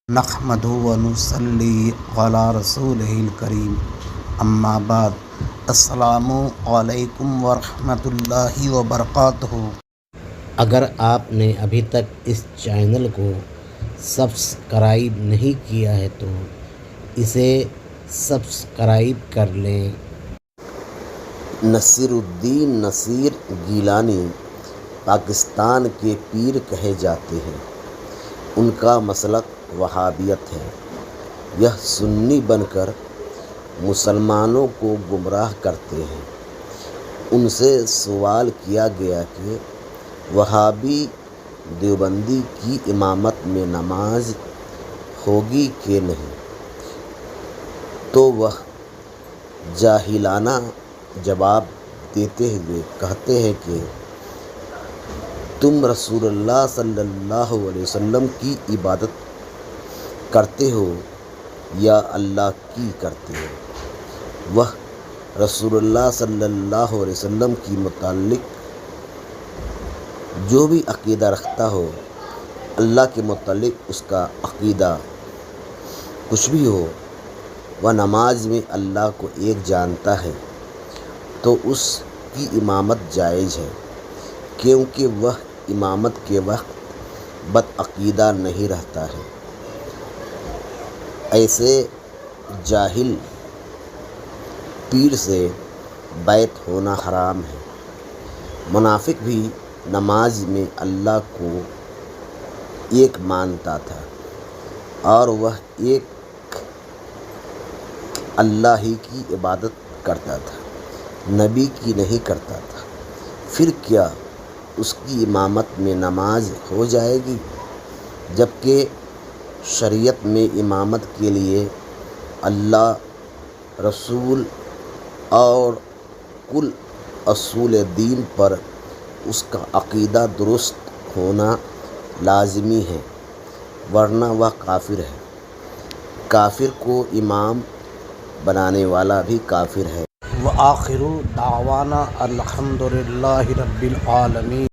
نحمدہ ونصلی علی رسولہ الکریم اما بعد السلام علیکم ورحمۃ اللہ وبرکاتہ۔ اگر آپ نے ابھی تک اس چینل کو سبسکرائب نہیں کیا ہے تو اسے سبسکرائب کر لیں۔ نصیر الدین نصیر گیلانی پاکستان کے پیر کہے جاتے ہیں۔ ان کا مسلک وہابیت ہے۔ یہ سنی بن کر مسلمانوں کو گمراہ کرتے ہیں۔ ان سے سوال کیا گیا کہ وہابی دیوبندی کی امامت میں نماز ہوگی کہ نہیں، تو وہ جاہلانہ جواب دیتے ہوئے کہتے ہیں کہ تم رسول اللہ صلی اللہ علیہ وسلم کی عبادت کرتے ہو یا اللہ کی کرتے ہو؟ وہ رسول اللہ صلی اللہ علیہ وسلم کی متعلق جو بھی عقیدہ رکھتا ہو، اللہ کے متعلق اس کا عقیدہ کچھ بھی ہو، وہ نماز میں اللہ کو ایک جانتا ہے تو اس کی امامت جائز ہے، کیونکہ وہ امامت کے وقت بدعقیدہ نہیں رہتا ہے۔ ایسے جاہل پیر سے بیعت ہونا حرام ہے۔ منافق بھی نماز میں اللہ کو ایک مانتا تھا اور وہ ایک اللہ ہی کی عبادت کرتا تھا، نبی کی نہیں کرتا تھا۔ پھر کیا اس کی امامت میں نماز ہو جائے گی؟ جبکہ شریعت میں امامت کے لیے اللہ، رسول اور کل اصول دین پر اس کا عقیدہ درست ہونا لازمی ہے، ورنہ وہ کافر ہے۔ کافر کو امام بنانے والا بھی کافر ہے۔ وآخر دعوانا الحمد للہ رب العالمین۔